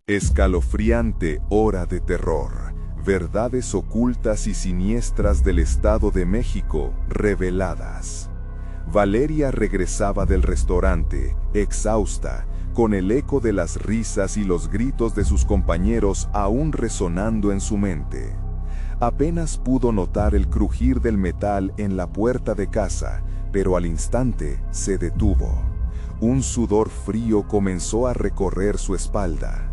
Escalofriante hora de terror. Verdades ocultas y siniestras del Estado de México reveladas. Valeria regresaba del restaurante, exhausta, con el eco de las risas y los gritos de sus compañeros aún resonando en su mente. Apenas pudo notar el crujir del metal en la puerta de casa, pero al instante se detuvo. Un sudor frío comenzó a recorrer su espalda.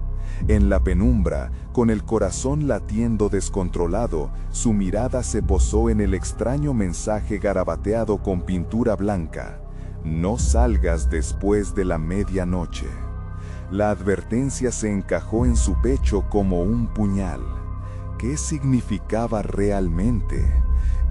En la penumbra, con el corazón latiendo descontrolado, su mirada se posó en el extraño mensaje garabateado con pintura blanca: "No salgas después de la medianoche". La advertencia se encajó en su pecho como un puñal. ¿Qué significaba realmente?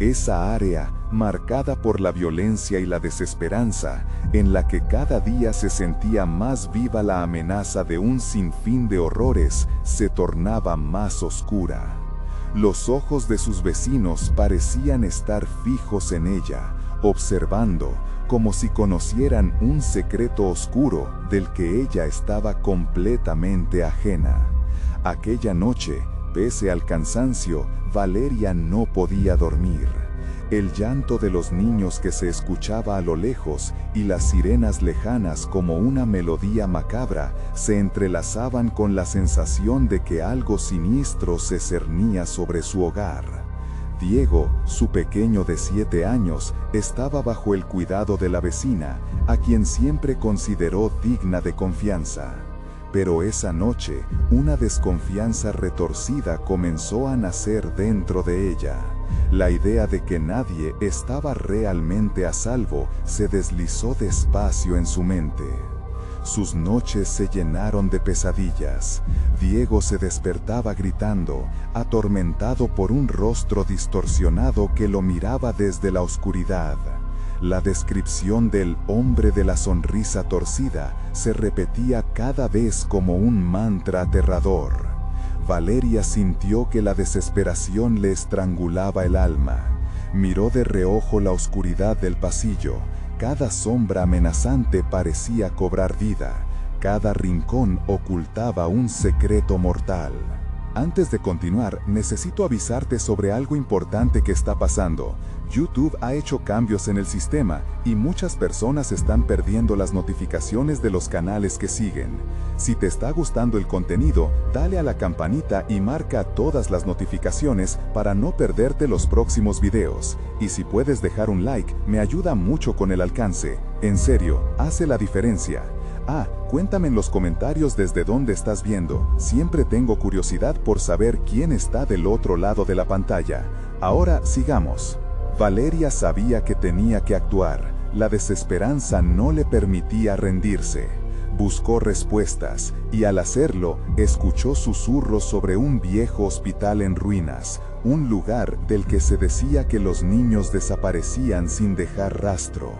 Esa área, marcada por la violencia y la desesperanza, en la que cada día se sentía más viva la amenaza de un sinfín de horrores, se tornaba más oscura. Los ojos de sus vecinos parecían estar fijos en ella, observando, como si conocieran un secreto oscuro del que ella estaba completamente ajena. Aquella noche, pese al cansancio, Valeria no podía dormir. El llanto de los niños que se escuchaba a lo lejos y las sirenas lejanas como una melodía macabra se entrelazaban con la sensación de que algo siniestro se cernía sobre su hogar. Diego, su pequeño de 7 años, estaba bajo el cuidado de la vecina, a quien siempre consideró digna de confianza. Pero esa noche, una desconfianza retorcida comenzó a nacer dentro de ella. La idea de que nadie estaba realmente a salvo se deslizó despacio en su mente. Sus noches se llenaron de pesadillas. Diego se despertaba gritando, atormentado por un rostro distorsionado que lo miraba desde la oscuridad. La descripción del hombre de la sonrisa torcida se repetía cada vez como un mantra aterrador. Valeria sintió que la desesperación le estrangulaba el alma. Miró de reojo la oscuridad del pasillo. Cada sombra amenazante parecía cobrar vida. Cada rincón ocultaba un secreto mortal. Antes de continuar, necesito avisarte sobre algo importante que está pasando. YouTube ha hecho cambios en el sistema y muchas personas están perdiendo las notificaciones de los canales que siguen. Si te está gustando el contenido, dale a la campanita y marca todas las notificaciones para no perderte los próximos videos. Y si puedes dejar un like, me ayuda mucho con el alcance. En serio, hace la diferencia. Cuéntame en los comentarios desde dónde estás viendo. Siempre tengo curiosidad por saber quién está del otro lado de la pantalla. Ahora sigamos. Valeria sabía que tenía que actuar. La desesperanza no le permitía rendirse. Buscó respuestas y al hacerlo, escuchó susurros sobre un viejo hospital en ruinas, un lugar del que se decía que los niños desaparecían sin dejar rastro.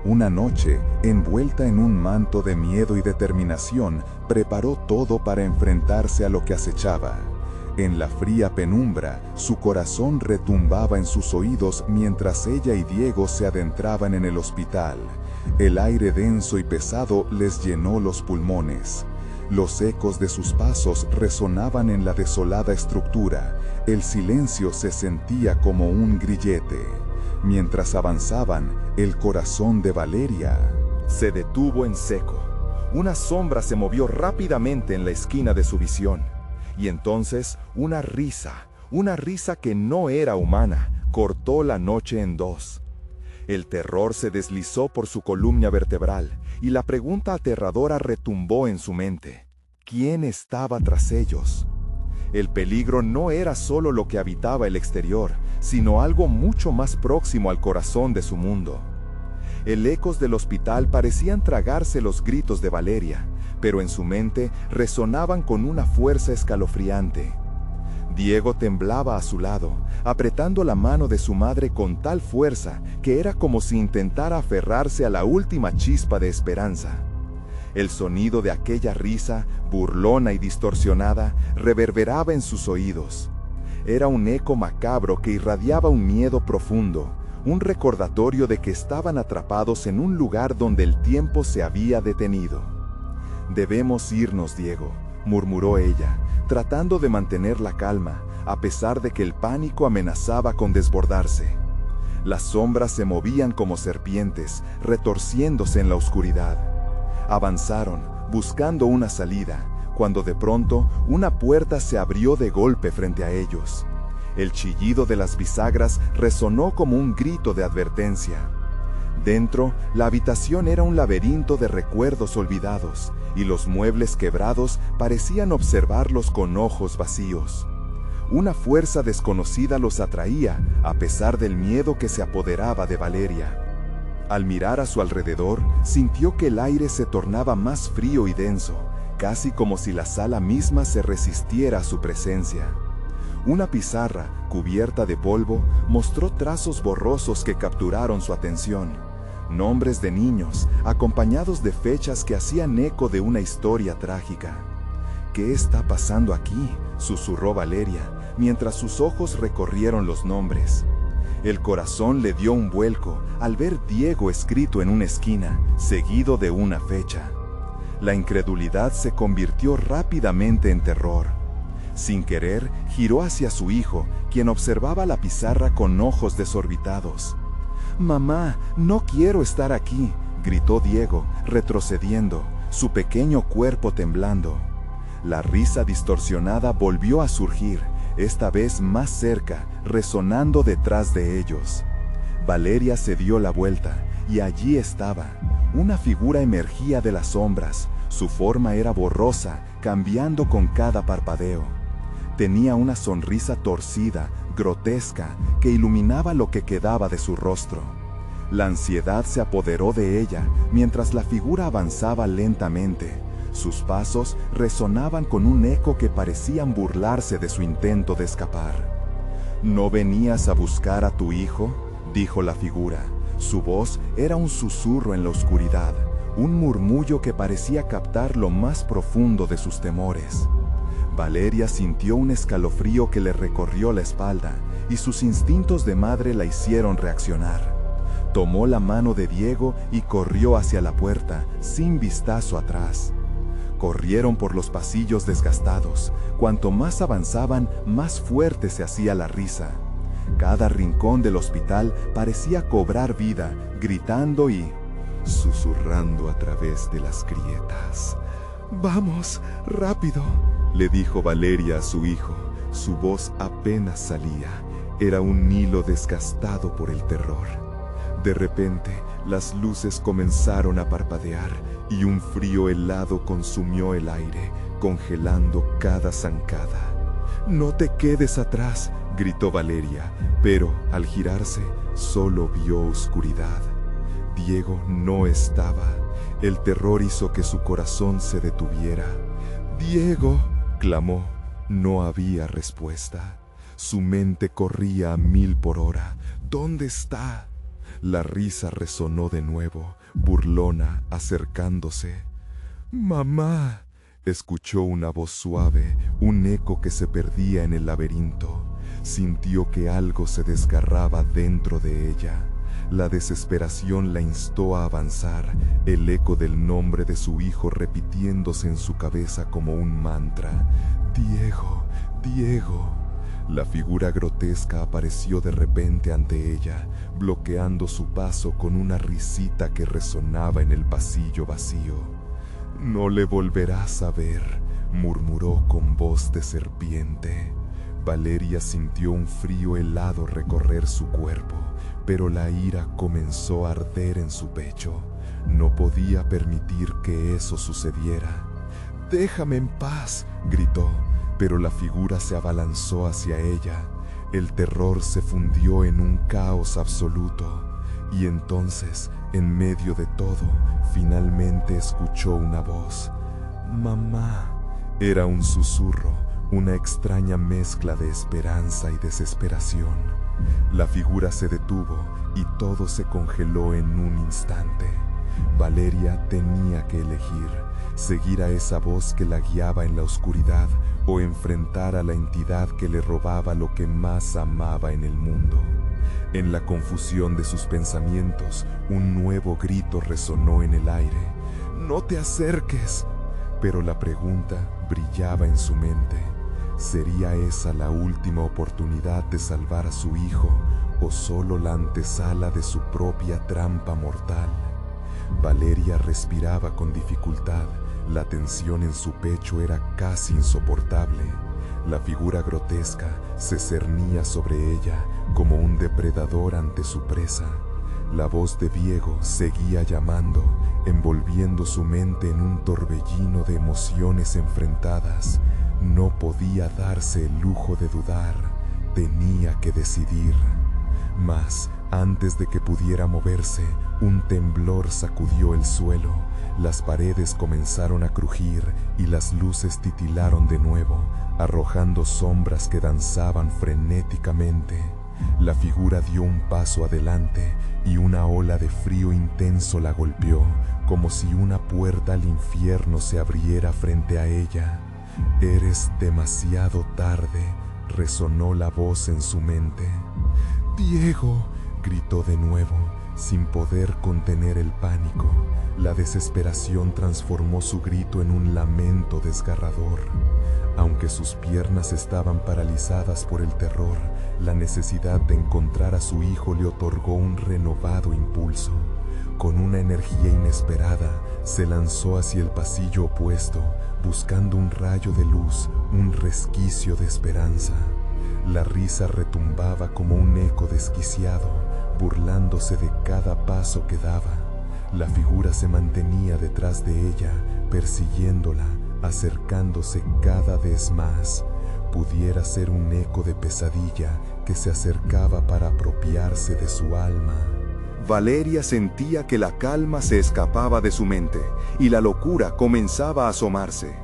Una noche, envuelta en un manto de miedo y determinación, preparó todo para enfrentarse a lo que acechaba. En la fría penumbra, su corazón retumbaba en sus oídos mientras ella y Diego se adentraban en el hospital. El aire denso y pesado les llenó los pulmones. Los ecos de sus pasos resonaban en la desolada estructura. El silencio se sentía como un grillete. Mientras avanzaban, el corazón de Valeria se detuvo en seco. Una sombra se movió rápidamente en la esquina de su visión. Y entonces una risa que no era humana, cortó la noche en dos. El terror se deslizó por su columna vertebral y la pregunta aterradora retumbó en su mente. ¿Quién estaba tras ellos? El peligro no era solo lo que habitaba el exterior, sino algo mucho más próximo al corazón de su mundo. El ecos del hospital parecían tragarse los gritos de Valeria, pero en su mente resonaban con una fuerza escalofriante. Diego temblaba a su lado, apretando la mano de su madre con tal fuerza que era como si intentara aferrarse a la última chispa de esperanza. El sonido de aquella risa, burlona y distorsionada, reverberaba en sus oídos. Era un eco macabro que irradiaba un miedo profundo, un recordatorio de que estaban atrapados en un lugar donde el tiempo se había detenido. Debemos irnos, Diego. murmuró ella, tratando de mantener la calma, a pesar de que el pánico amenazaba con desbordarse. Las sombras se movían como serpientes, retorciéndose en la oscuridad. Avanzaron, buscando una salida, cuando de pronto una puerta se abrió de golpe frente a ellos. El chillido de las bisagras resonó como un grito de advertencia. Dentro, la habitación era un laberinto de recuerdos olvidados, y los muebles quebrados parecían observarlos con ojos vacíos. Una fuerza desconocida los atraía, a pesar del miedo que se apoderaba de Valeria. Al mirar a su alrededor, sintió que el aire se tornaba más frío y denso, casi como si la sala misma se resistiera a su presencia. Una pizarra, cubierta de polvo, mostró trazos borrosos que capturaron su atención. Nombres de niños, acompañados de fechas que hacían eco de una historia trágica. «¿Qué está pasando aquí?», susurró Valeria, mientras sus ojos recorrieron los nombres. El corazón le dio un vuelco al ver Diego escrito en una esquina, seguido de una fecha. La incredulidad se convirtió rápidamente en terror. Sin querer, giró hacia su hijo, quien observaba la pizarra con ojos desorbitados. «Mamá, no quiero estar aquí», gritó Diego, retrocediendo, su pequeño cuerpo temblando. La risa distorsionada volvió a surgir, esta vez más cerca, resonando detrás de ellos. Valeria se dio la vuelta, y allí estaba. Una figura emergía de las sombras. Su forma era borrosa, cambiando con cada parpadeo. Tenía una sonrisa torcida, grotesca, que iluminaba lo que quedaba de su rostro. La ansiedad se apoderó de ella, mientras la figura avanzaba lentamente. Sus pasos resonaban con un eco que parecían burlarse de su intento de escapar. «¿No venías a buscar a tu hijo?», dijo la figura. Su voz era un susurro en la oscuridad, un murmullo que parecía captar lo más profundo de sus temores. Valeria sintió un escalofrío que le recorrió la espalda, y sus instintos de madre la hicieron reaccionar. Tomó la mano de Diego y corrió hacia la puerta, sin vistazo atrás. Corrieron por los pasillos desgastados. Cuanto más avanzaban, más fuerte se hacía la risa. Cada rincón del hospital parecía cobrar vida, gritando y susurrando a través de las grietas. «Vamos, rápido», le dijo Valeria a su hijo. Su voz apenas salía. Era un hilo desgastado por el terror. De repente, las luces comenzaron a parpadear y un frío helado consumió el aire, congelando cada zancada. «No te quedes atrás», gritó Valeria, pero al girarse, solo vio oscuridad. Diego no estaba. El terror hizo que su corazón se detuviera. «Diego», clamó. No había respuesta. Su mente corría a 1000 por hora. «¿Dónde está?». La risa resonó de nuevo, burlona, acercándose. «Mamá», escuchó una voz suave, un eco que se perdía en el laberinto. Sintió que algo se desgarraba dentro de ella. La desesperación la instó a avanzar, el eco del nombre de su hijo repitiéndose en su cabeza como un mantra. «Diego, Diego». La figura grotesca apareció de repente ante ella, bloqueando su paso con una risita que resonaba en el pasillo vacío. «No le volverás a ver», murmuró con voz de serpiente. Valeria sintió un frío helado recorrer su cuerpo, pero la ira comenzó a arder en su pecho. No podía permitir que eso sucediera. «Déjame en paz», gritó. Pero la figura se abalanzó hacia ella. El terror se fundió en un caos absoluto. Y entonces, en medio de todo, finalmente escuchó una voz. «Mamá». Era un susurro, una extraña mezcla de esperanza y desesperación. La figura se detuvo y todo se congeló en un instante. Valeria tenía que elegir: seguir a esa voz que la guiaba en la oscuridad o enfrentar a la entidad que le robaba lo que más amaba en el mundo. En la confusión de sus pensamientos, un nuevo grito resonó en el aire. «¡No te acerques!». Pero la pregunta brillaba en su mente. ¿Sería esa la última oportunidad de salvar a su hijo o solo la antesala de su propia trampa mortal? Valeria respiraba con dificultad. La tensión en su pecho era casi insoportable. La figura grotesca se cernía sobre ella como un depredador ante su presa. La voz de Diego seguía llamando, envolviendo su mente en un torbellino de emociones enfrentadas. No podía darse el lujo de dudar, tenía que decidir. Mas, antes de que pudiera moverse, un temblor sacudió el suelo. Las paredes comenzaron a crujir y las luces titilaron de nuevo, arrojando sombras que danzaban frenéticamente. La figura dio un paso adelante y una ola de frío intenso la golpeó, como si una puerta al infierno se abriera frente a ella. «Eres demasiado tarde», resonó la voz en su mente. «Diego», gritó de nuevo, sin poder contener el pánico. La desesperación transformó su grito en un lamento desgarrador. Aunque sus piernas estaban paralizadas por el terror, la necesidad de encontrar a su hijo le otorgó un renovado impulso. Con una energía inesperada, se lanzó hacia el pasillo opuesto, buscando un rayo de luz, un resquicio de esperanza. La risa retumbaba como un eco desquiciado, burlándose de cada paso que daba. La figura se mantenía detrás de ella, persiguiéndola, acercándose cada vez más. Pudiera ser un eco de pesadilla que se acercaba para apropiarse de su alma. Valeria sentía que la calma se escapaba de su mente y la locura comenzaba a asomarse.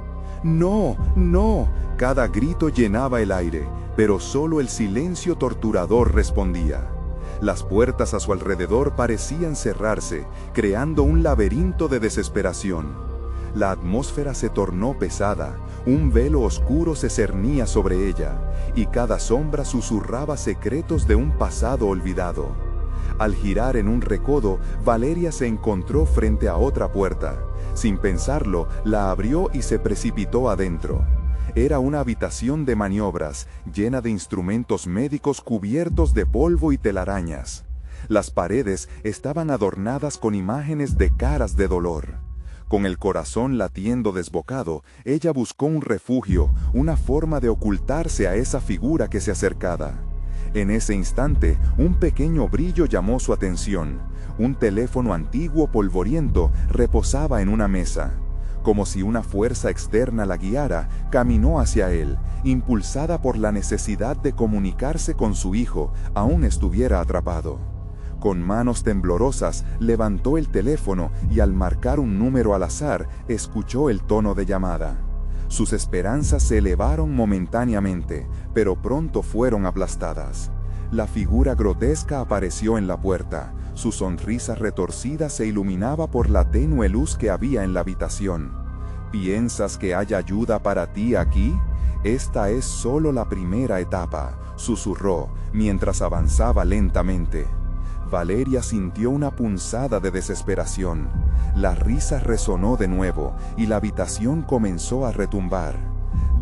«¡No, no!». Cada grito llenaba el aire, pero solo el silencio torturador respondía. Las puertas a su alrededor parecían cerrarse, creando un laberinto de desesperación. La atmósfera se tornó pesada, un velo oscuro se cernía sobre ella, y cada sombra susurraba secretos de un pasado olvidado. Al girar en un recodo, Valeria se encontró frente a otra puerta. Sin pensarlo, la abrió y se precipitó adentro. Era una habitación de maniobras, llena de instrumentos médicos cubiertos de polvo y telarañas. Las paredes estaban adornadas con imágenes de caras de dolor. Con el corazón latiendo desbocado, ella buscó un refugio, una forma de ocultarse a esa figura que se acercaba. En ese instante, un pequeño brillo llamó su atención. Un teléfono antiguo polvoriento reposaba en una mesa. Como si una fuerza externa la guiara, caminó hacia él, impulsada por la necesidad de comunicarse con su hijo, aún estuviera atrapado. Con manos temblorosas, levantó el teléfono y al marcar un número al azar, escuchó el tono de llamada. Sus esperanzas se elevaron momentáneamente, pero pronto fueron aplastadas. La figura grotesca apareció en la puerta. Su sonrisa retorcida se iluminaba por la tenue luz que había en la habitación. ¿Piensas que hay ayuda para ti aquí? Esta es solo la primera etapa, susurró, mientras avanzaba lentamente. Valeria sintió una punzada de desesperación. La risa resonó de nuevo y la habitación comenzó a retumbar.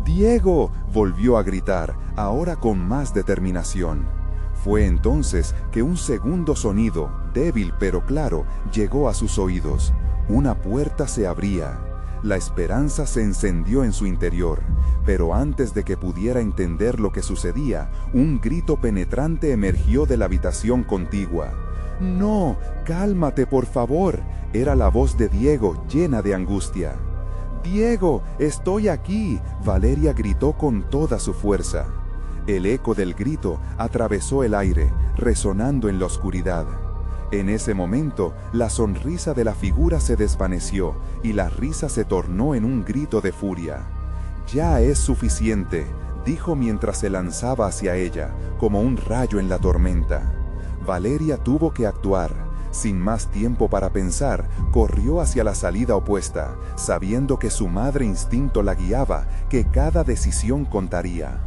«¡Diego!», volvió a gritar, ahora con más determinación. Fue entonces que un segundo sonido, débil pero claro, llegó a sus oídos. Una puerta se abría. La esperanza se encendió en su interior, pero antes de que pudiera entender lo que sucedía, un grito penetrante emergió de la habitación contigua. «¡No! ¡Cálmate, por favor!», era la voz de Diego, llena de angustia. «¡Diego! ¡Estoy aquí!», Valeria gritó con toda su fuerza. El eco del grito atravesó el aire, resonando en la oscuridad. En ese momento, la sonrisa de la figura se desvaneció y la risa se tornó en un grito de furia. «Ya es suficiente», dijo mientras se lanzaba hacia ella, como un rayo en la tormenta. Valeria tuvo que actuar. Sin más tiempo para pensar, corrió hacia la salida opuesta, sabiendo que su madre instinto la guiaba, que cada decisión contaría.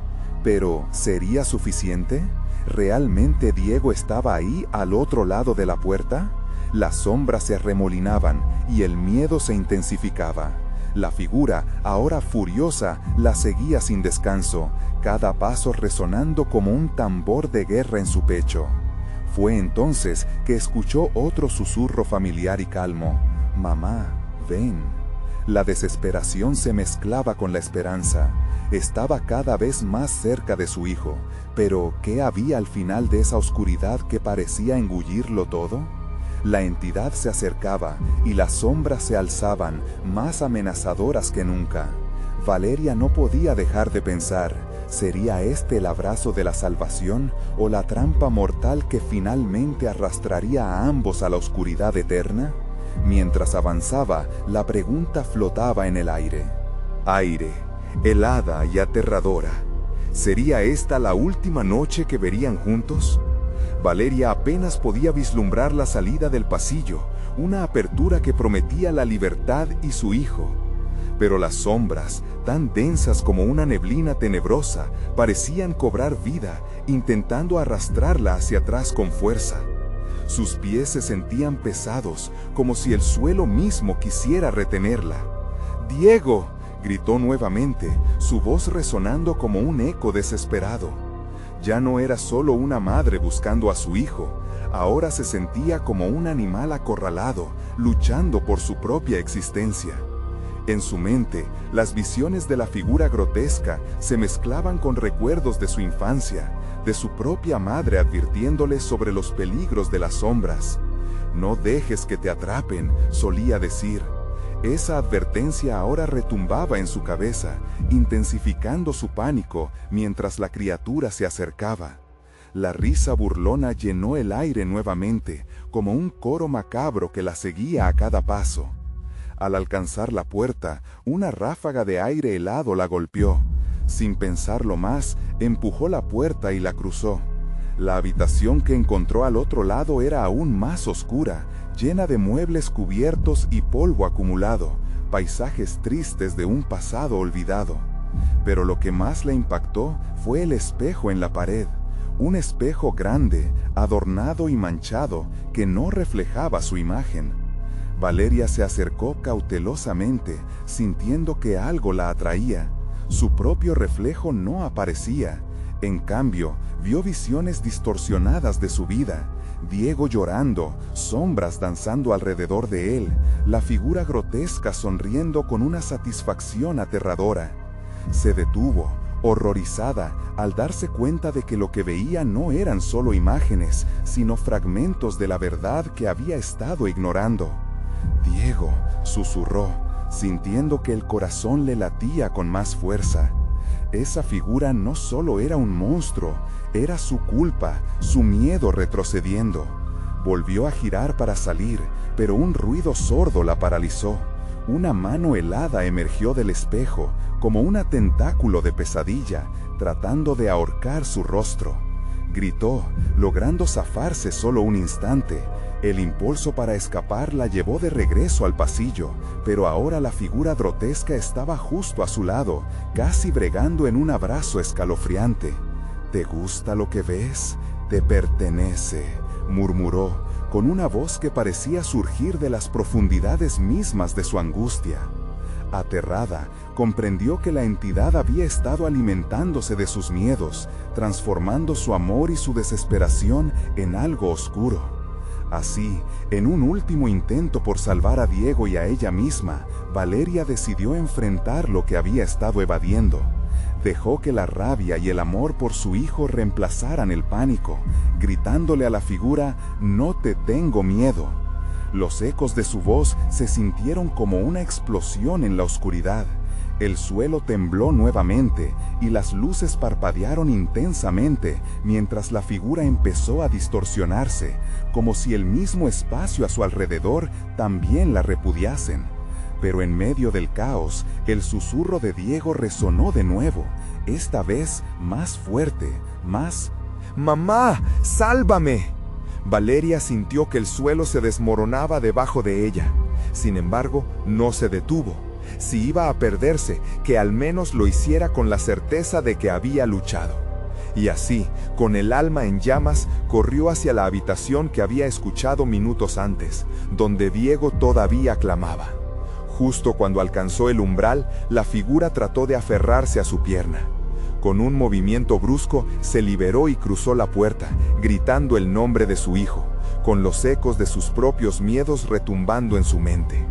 Pero, ¿sería suficiente? ¿Realmente Diego estaba ahí al otro lado de la puerta? Las sombras se arremolinaban y el miedo se intensificaba. La figura, ahora furiosa, la seguía sin descanso, cada paso resonando como un tambor de guerra en su pecho. Fue entonces que escuchó otro susurro familiar y calmo: «Mamá, ven». La desesperación se mezclaba con la esperanza. Estaba cada vez más cerca de su hijo, pero ¿qué había al final de esa oscuridad que parecía engullirlo todo? La entidad se acercaba y las sombras se alzaban, más amenazadoras que nunca. Valeria no podía dejar de pensar: ¿sería este el abrazo de la salvación o la trampa mortal que finalmente arrastraría a ambos a la oscuridad eterna? Mientras avanzaba, la pregunta flotaba en el aire. Aire, helada y aterradora. ¿Sería esta la última noche que verían juntos? Valeria apenas podía vislumbrar la salida del pasillo, una apertura que prometía la libertad y su hijo. Pero las sombras, tan densas como una neblina tenebrosa, parecían cobrar vida, intentando arrastrarla hacia atrás con fuerza. Sus pies se sentían pesados, como si el suelo mismo quisiera retenerla. «¡Diego!», gritó nuevamente, su voz resonando como un eco desesperado. Ya no era solo una madre buscando a su hijo, ahora se sentía como un animal acorralado, luchando por su propia existencia. En su mente, las visiones de la figura grotesca se mezclaban con recuerdos de su infancia, de su propia madre advirtiéndole sobre los peligros de las sombras. «No dejes que te atrapen», solía decir. Esa advertencia ahora retumbaba en su cabeza, intensificando su pánico mientras la criatura se acercaba. La risa burlona llenó el aire nuevamente, como un coro macabro que la seguía a cada paso. Al alcanzar la puerta, una ráfaga de aire helado la golpeó. Sin pensarlo más, empujó la puerta y la cruzó. La habitación que encontró al otro lado era aún más oscura, llena de muebles cubiertos y polvo acumulado, paisajes tristes de un pasado olvidado. Pero lo que más le impactó fue el espejo en la pared, un espejo grande, adornado y manchado, que no reflejaba su imagen. Valeria se acercó cautelosamente, sintiendo que algo la atraía. Su propio reflejo no aparecía. En cambio, vio visiones distorsionadas de su vida: Diego llorando, sombras danzando alrededor de él, la figura grotesca sonriendo con una satisfacción aterradora. Se detuvo, horrorizada, al darse cuenta de que lo que veía no eran solo imágenes, sino fragmentos de la verdad que había estado ignorando. «Diego», susurró, sintiendo que el corazón le latía con más fuerza. Esa figura no solo era un monstruo, era su culpa, su miedo retrocediendo. Volvió a girar para salir, pero un ruido sordo la paralizó. Una mano helada emergió del espejo, como un tentáculo de pesadilla, tratando de ahorcar su rostro. Gritó, logrando zafarse solo un instante. El impulso para escapar la llevó de regreso al pasillo, pero ahora la figura grotesca estaba justo a su lado, casi bregando en un abrazo escalofriante. «¿Te gusta lo que ves? Te pertenece», murmuró, con una voz que parecía surgir de las profundidades mismas de su angustia. Aterrada, comprendió que la entidad había estado alimentándose de sus miedos, transformando su amor y su desesperación en algo oscuro. Así, en un último intento por salvar a Diego y a ella misma, Valeria decidió enfrentar lo que había estado evadiendo. Dejó que la rabia y el amor por su hijo reemplazaran el pánico, gritándole a la figura: «No te tengo miedo». Los ecos de su voz se sintieron como una explosión en la oscuridad. El suelo tembló nuevamente y las luces parpadearon intensamente mientras la figura empezó a distorsionarse, como si el mismo espacio a su alrededor también la repudiasen. Pero en medio del caos, el susurro de Diego resonó de nuevo, esta vez más fuerte, más: «¡Mamá, sálvame!». Valeria sintió que el suelo se desmoronaba debajo de ella. Sin embargo, no se detuvo. Si iba a perderse, que al menos lo hiciera con la certeza de que había luchado. Y así, con el alma en llamas, corrió hacia la habitación que había escuchado minutos antes, donde Diego todavía clamaba. Justo cuando alcanzó el umbral, la figura trató de aferrarse a su pierna. Con un movimiento brusco, se liberó y cruzó la puerta, gritando el nombre de su hijo, con los ecos de sus propios miedos retumbando en su mente.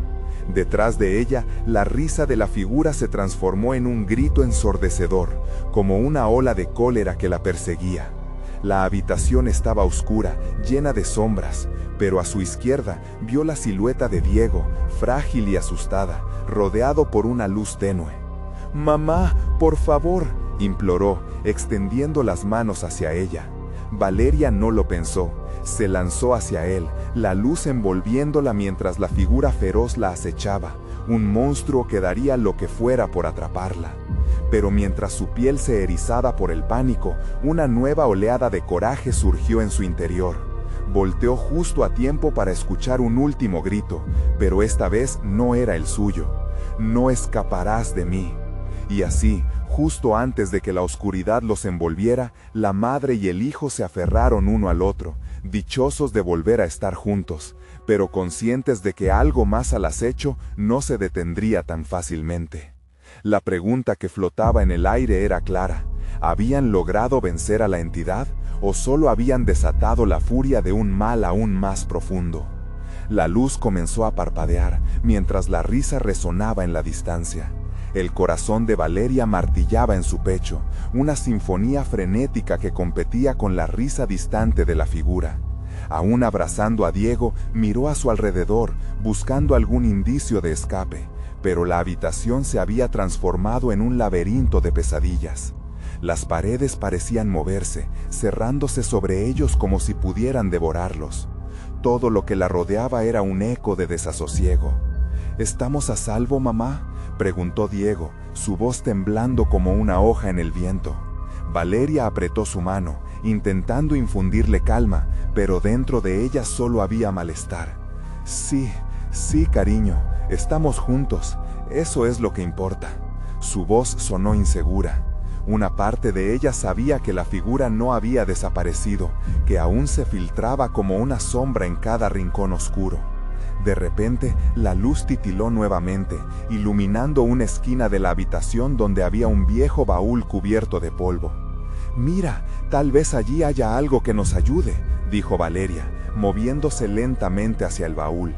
Detrás de ella, la risa de la figura se transformó en un grito ensordecedor, como una ola de cólera que la perseguía. La habitación estaba oscura, llena de sombras, pero a su izquierda vio la silueta de Diego, frágil y asustada, rodeado por una luz tenue. «Mamá, por favor», imploró, extendiendo las manos hacia ella. Valeria no lo pensó. Se lanzó hacia él, la luz envolviéndola mientras la figura feroz la acechaba, un monstruo que daría lo que fuera por atraparla. Pero mientras su piel se erizaba por el pánico, una nueva oleada de coraje surgió en su interior. Volteó justo a tiempo para escuchar un último grito, pero esta vez no era el suyo. «No escaparás de mí». Y así, justo antes de que la oscuridad los envolviera, la madre y el hijo se aferraron uno al otro, dichosos de volver a estar juntos, pero conscientes de que algo más al acecho no se detendría tan fácilmente. La pregunta que flotaba en el aire era clara: ¿habían logrado vencer a la entidad o solo habían desatado la furia de un mal aún más profundo? La luz comenzó a parpadear mientras la risa resonaba en la distancia. El corazón de Valeria martillaba en su pecho, una sinfonía frenética que competía con la risa distante de la figura. Aún abrazando a Diego, miró a su alrededor, buscando algún indicio de escape, pero la habitación se había transformado en un laberinto de pesadillas. Las paredes parecían moverse, cerrándose sobre ellos como si pudieran devorarlos. Todo lo que la rodeaba era un eco de desasosiego. «¿Estamos a salvo, mamá?», preguntó Diego, su voz temblando como una hoja en el viento. Valeria apretó su mano, intentando infundirle calma, pero dentro de ella solo había malestar. «Sí, sí, cariño, estamos juntos, eso es lo que importa». Su voz sonó insegura. Una parte de ella sabía que la figura no había desaparecido, que aún se filtraba como una sombra en cada rincón oscuro. De repente, la luz titiló nuevamente, iluminando una esquina de la habitación donde había un viejo baúl cubierto de polvo. «Mira, tal vez allí haya algo que nos ayude», dijo Valeria, moviéndose lentamente hacia el baúl.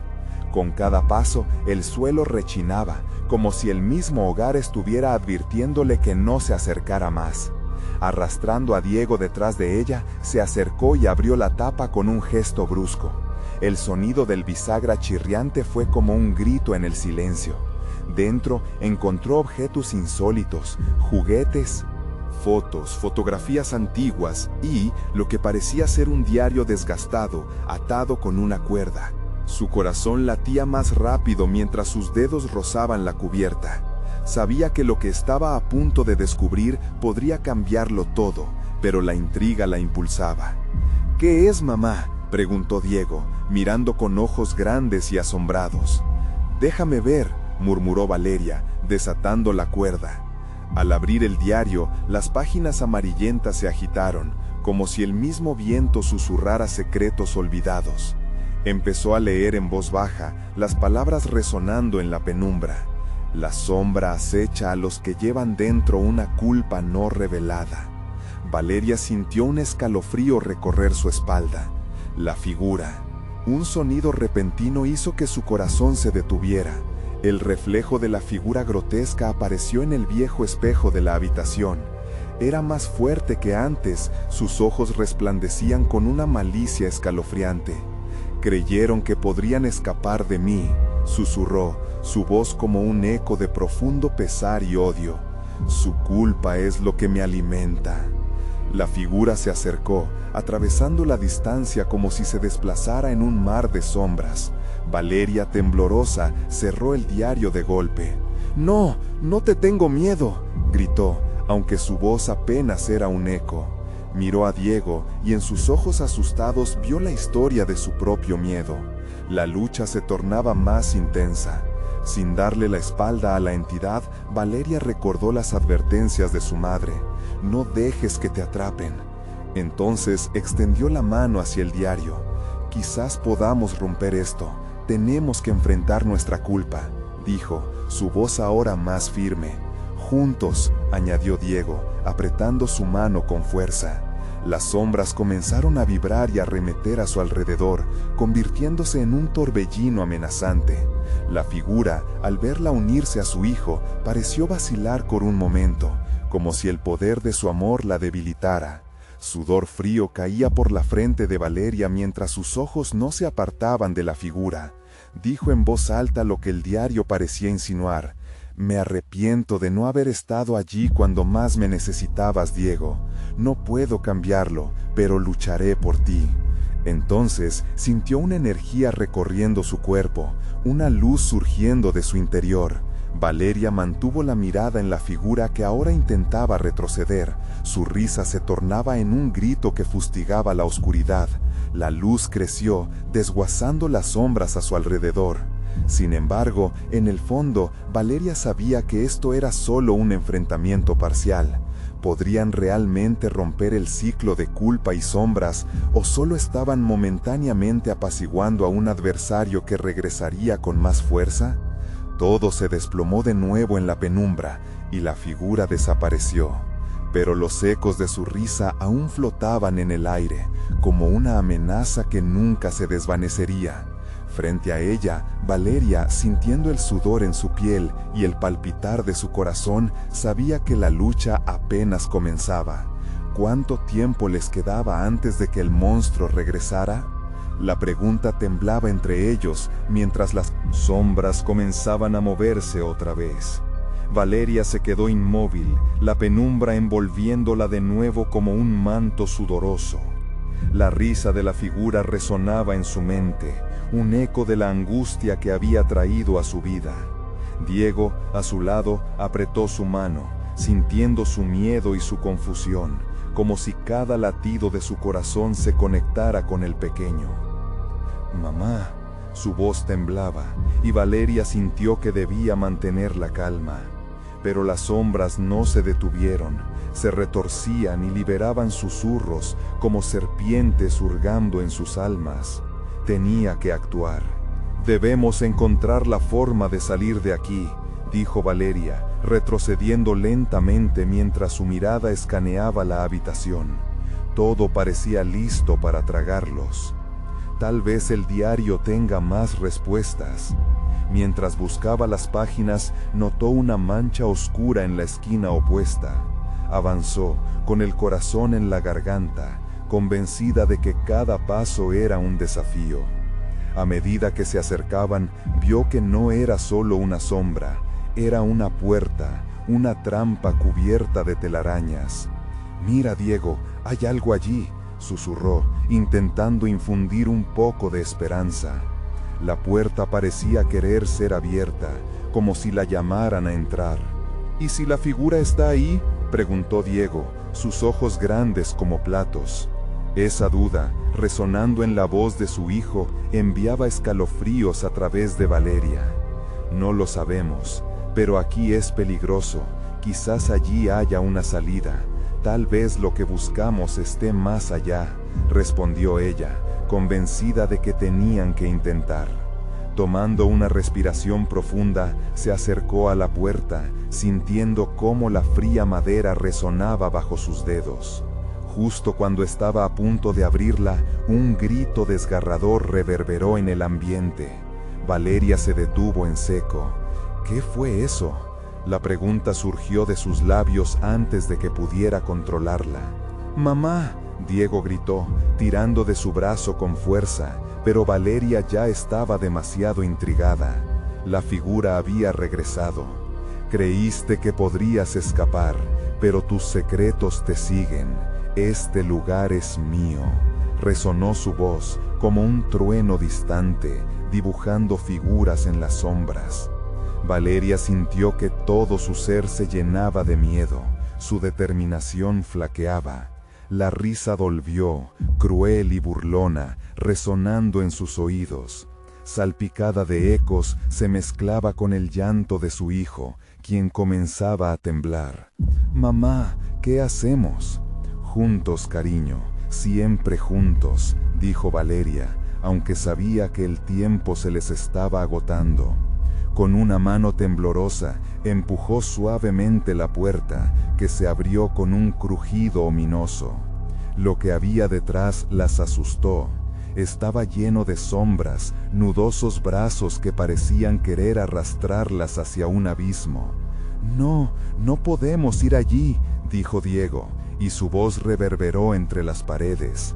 Con cada paso, el suelo rechinaba, como si el mismo hogar estuviera advirtiéndole que no se acercara más. Arrastrando a Diego detrás de ella, se acercó y abrió la tapa con un gesto brusco. El sonido del bisagra chirriante fue como un grito en el silencio. Dentro encontró objetos insólitos, juguetes, fotos, fotografías antiguas y lo que parecía ser un diario desgastado, atado con una cuerda. Su corazón latía más rápido mientras sus dedos rozaban la cubierta. Sabía que lo que estaba a punto de descubrir podría cambiarlo todo, pero la intriga la impulsaba. «¿Qué es, mamá?», preguntó Diego, mirando con ojos grandes y asombrados. «Déjame ver», murmuró Valeria, desatando la cuerda. Al abrir el diario, las páginas amarillentas se agitaron, como si el mismo viento susurrara secretos olvidados. Empezó a leer en voz baja, las palabras resonando en la penumbra. «La sombra acecha a los que llevan dentro una culpa no revelada». Valeria sintió un escalofrío recorrer su espalda. La figura. Un sonido repentino hizo que su corazón se detuviera. El reflejo de la figura grotesca apareció en el viejo espejo de la habitación. Era más fuerte que antes, sus ojos resplandecían con una malicia escalofriante. «Creyeron que podrían escapar de mí», susurró, su voz como un eco de profundo pesar y odio. «Su culpa es lo que me alimenta». La figura se acercó, atravesando la distancia como si se desplazara en un mar de sombras. Valeria, temblorosa, cerró el diario de golpe. «No, no te tengo miedo», gritó, aunque su voz apenas era un eco. Miró a Diego y en sus ojos asustados vio la historia de su propio miedo. La lucha se tornaba más intensa. Sin darle la espalda a la entidad, Valeria recordó las advertencias de su madre. «No dejes que te atrapen». Entonces extendió la mano hacia el diario. «Quizás podamos romper esto. Tenemos que enfrentar nuestra culpa. dijo, su voz ahora más firme. Juntos, añadió Diego, apretando su mano con fuerza. Las sombras comenzaron a vibrar y a arremeter a su alrededor, convirtiéndose en un torbellino amenazante. La figura, al verla unirse a su hijo, pareció vacilar por un momento, como si el poder de su amor la debilitara. Sudor frío caía por la frente de Valeria mientras sus ojos no se apartaban de la figura. Dijo en voz alta lo que el diario parecía insinuar. Me arrepiento de no haber estado allí cuando más me necesitabas, Diego. No puedo cambiarlo, pero lucharé por ti. Entonces sintió una energía recorriendo su cuerpo, una luz surgiendo de su interior. Valeria mantuvo la mirada en la figura que ahora intentaba retroceder. Su risa se tornaba en un grito que fustigaba la oscuridad. La luz creció, desguazando las sombras a su alrededor. Sin embargo, en el fondo, Valeria sabía que esto era solo un enfrentamiento parcial. ¿Podrían realmente romper el ciclo de culpa y sombras, o solo estaban momentáneamente apaciguando a un adversario que regresaría con más fuerza? Todo se desplomó de nuevo en la penumbra, y la figura desapareció. Pero los ecos de su risa aún flotaban en el aire, como una amenaza que nunca se desvanecería. Frente a ella, Valeria, sintiendo el sudor en su piel y el palpitar de su corazón, sabía que la lucha apenas comenzaba. ¿Cuánto tiempo les quedaba antes de que el monstruo regresara? La pregunta temblaba entre ellos mientras las sombras comenzaban a moverse otra vez. Valeria se quedó inmóvil, la penumbra envolviéndola de nuevo como un manto sudoroso. La risa de la figura resonaba en su mente, un eco de la angustia que había traído a su vida. Diego, a su lado, apretó su mano, sintiendo su miedo y su confusión, como si cada latido de su corazón se conectara con el pequeño. «Mamá», su voz temblaba, y Valeria sintió que debía mantener la calma. Pero las sombras no se detuvieron, se retorcían y liberaban susurros como serpientes hurgando en sus almas. Tenía que actuar. «Debemos encontrar la forma de salir de aquí», dijo Valeria, retrocediendo lentamente mientras su mirada escaneaba la habitación. Todo parecía listo para tragarlos. Tal vez el diario tenga más respuestas. Mientras buscaba las páginas, notó una mancha oscura en la esquina opuesta. Avanzó, con el corazón en la garganta, convencida de que cada paso era un desafío. A medida que se acercaban, vio que no era solo una sombra, era una puerta, una trampa cubierta de telarañas. «Mira, Diego, hay algo allí», susurró, intentando infundir un poco de esperanza. La puerta parecía querer ser abierta, como si la llamaran a entrar. «¿Y si la figura está ahí?», preguntó Diego, sus ojos grandes como platos. Esa duda, resonando en la voz de su hijo, enviaba escalofríos a través de Valeria. «No lo sabemos, pero aquí es peligroso, quizás allí haya una salida. Tal vez lo que buscamos esté más allá», respondió ella, convencida de que tenían que intentar. Tomando una respiración profunda, se acercó a la puerta, sintiendo cómo la fría madera resonaba bajo sus dedos. Justo cuando estaba a punto de abrirla, un grito desgarrador reverberó en el ambiente. Valeria se detuvo en seco. «¿Qué fue eso?». La pregunta surgió de sus labios antes de que pudiera controlarla. «Mamá», Diego gritó, tirando de su brazo con fuerza, pero Valeria ya estaba demasiado intrigada. La figura había regresado. «Creíste que podrías escapar, pero tus secretos te siguen. Este lugar es mío», resonó su voz como un trueno distante, dibujando figuras en las sombras. Valeria sintió que todo su ser se llenaba de miedo, su determinación flaqueaba. La risa volvió, cruel y burlona, resonando en sus oídos. Salpicada de ecos, se mezclaba con el llanto de su hijo, quien comenzaba a temblar. «Mamá, ¿qué hacemos?». «Juntos, cariño, siempre juntos», dijo Valeria, aunque sabía que el tiempo se les estaba agotando. Con una mano temblorosa, empujó suavemente la puerta, que se abrió con un crujido ominoso. Lo que había detrás las asustó. Estaba lleno de sombras, nudosos brazos que parecían querer arrastrarlas hacia un abismo. «No, no podemos ir allí», dijo Diego, y su voz reverberó entre las paredes.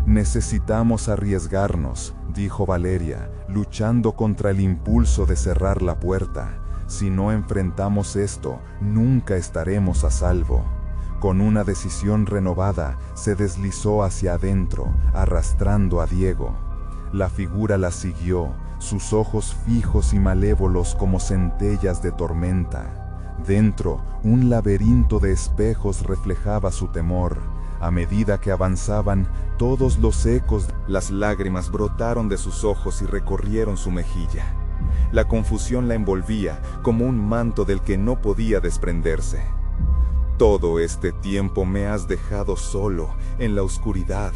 «Necesitamos arriesgarnos», dijo Valeria, luchando contra el impulso de cerrar la puerta. «Si no enfrentamos esto, nunca estaremos a salvo». Con una decisión renovada, se deslizó hacia adentro, arrastrando a Diego. La figura la siguió, sus ojos fijos y malévolos como centellas de tormenta. Dentro, un laberinto de espejos reflejaba su temor. A medida que avanzaban, todos los ecos, las lágrimas brotaron de sus ojos y recorrieron su mejilla. La confusión la envolvía como un manto del que no podía desprenderse. «Todo este tiempo me has dejado solo, en la oscuridad.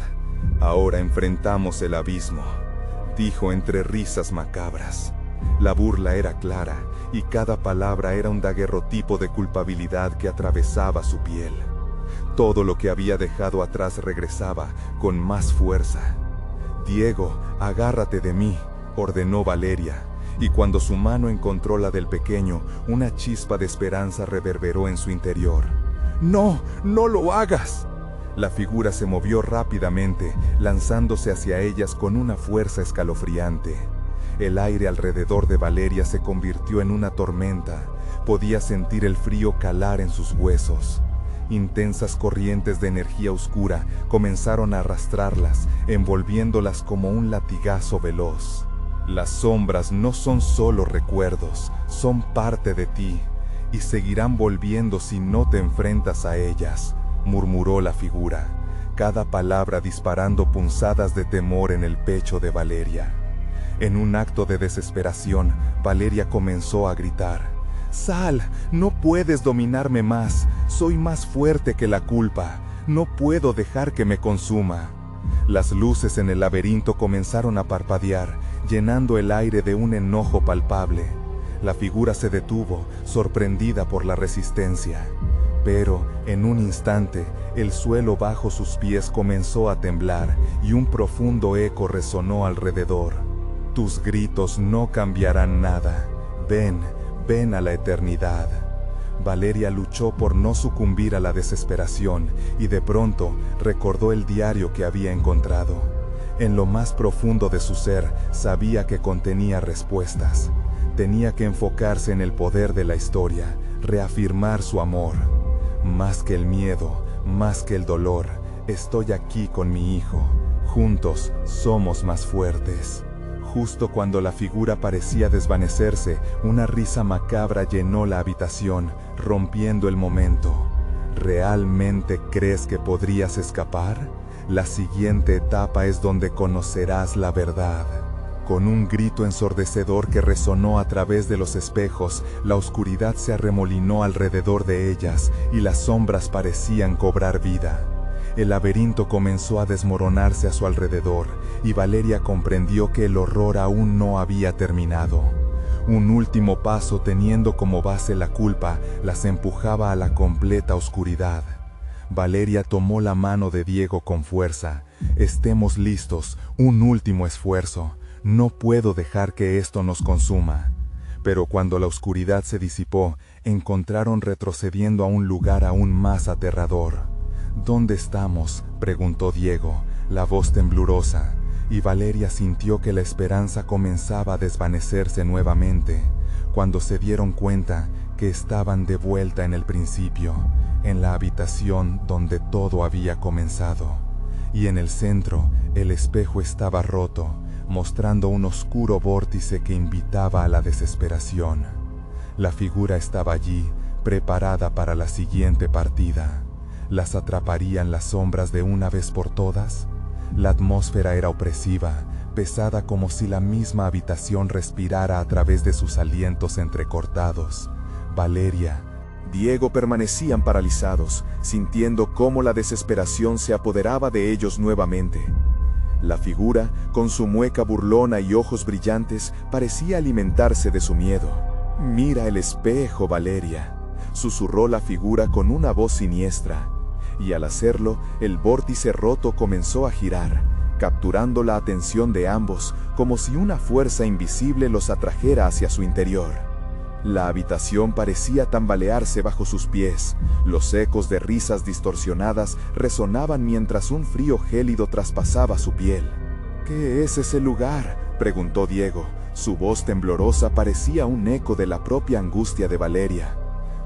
Ahora enfrentamos el abismo», dijo entre risas macabras. La burla era clara, y cada palabra era un daguerrotipo de culpabilidad que atravesaba su piel. Todo lo que había dejado atrás regresaba, con más fuerza. «Diego, agárrate de mí», ordenó Valeria, y cuando su mano encontró la del pequeño, una chispa de esperanza reverberó en su interior. «No, no lo hagas». La figura se movió rápidamente, lanzándose hacia ellas con una fuerza escalofriante. El aire alrededor de Valeria se convirtió en una tormenta. Podía sentir el frío calar en sus huesos. Intensas corrientes de energía oscura comenzaron a arrastrarlas, envolviéndolas como un latigazo veloz. «Las sombras no son solo recuerdos, son parte de ti, y seguirán volviendo si no te enfrentas a ellas», murmuró la figura, cada palabra disparando punzadas de temor en el pecho de Valeria. En un acto de desesperación, Valeria comenzó a gritar: «Sal, no puedes dominarme más, soy más fuerte que la culpa, no puedo dejar que me consuma». Las luces en el laberinto comenzaron a parpadear, llenando el aire de un enojo palpable. La figura se detuvo, sorprendida por la resistencia. Pero, en un instante, el suelo bajo sus pies comenzó a temblar y un profundo eco resonó alrededor. «Tus gritos no cambiarán nada. Ven, ven a la eternidad». Valeria luchó por no sucumbir a la desesperación y de pronto recordó el diario que había encontrado. En lo más profundo de su ser sabía que contenía respuestas. Tenía que enfocarse en el poder de la historia, reafirmar su amor. «Más que el miedo, más que el dolor, estoy aquí con mi hijo. Juntos somos más fuertes». Justo cuando la figura parecía desvanecerse, una risa macabra llenó la habitación, rompiendo el momento. «¿Realmente crees que podrías escapar? La siguiente etapa es donde conocerás la verdad». Con un grito ensordecedor que resonó a través de los espejos, la oscuridad se arremolinó alrededor de ellas y las sombras parecían cobrar vida. El laberinto comenzó a desmoronarse a su alrededor y Valeria comprendió que el horror aún no había terminado. Un último paso, teniendo como base la culpa, las empujaba a la completa oscuridad. Valeria tomó la mano de Diego con fuerza. «Estemos listos, un último esfuerzo. No puedo dejar que esto nos consuma». Pero cuando la oscuridad se disipó, encontraron retrocediendo a un lugar aún más aterrador. «¿Dónde estamos?», preguntó Diego, la voz temblorosa, y Valeria sintió que la esperanza comenzaba a desvanecerse nuevamente, cuando se dieron cuenta que estaban de vuelta en el principio, en la habitación donde todo había comenzado. Y en el centro, el espejo estaba roto, mostrando un oscuro vórtice que invitaba a la desesperación. La figura estaba allí, preparada para la siguiente partida. ¿Las atraparían las sombras de una vez por todas? La atmósfera era opresiva, pesada como si la misma habitación respirara a través de sus alientos entrecortados. Valeria, Diego permanecían paralizados, sintiendo cómo la desesperación se apoderaba de ellos nuevamente. La figura, con su mueca burlona y ojos brillantes, parecía alimentarse de su miedo. «Mira el espejo, Valeria», susurró la figura con una voz siniestra, y al hacerlo, el vórtice roto comenzó a girar, capturando la atención de ambos como si una fuerza invisible los atrajera hacia su interior. La habitación parecía tambalearse bajo sus pies, los ecos de risas distorsionadas resonaban mientras un frío gélido traspasaba su piel. «¿Qué es ese lugar?», preguntó Diego. Su voz temblorosa parecía un eco de la propia angustia de Valeria.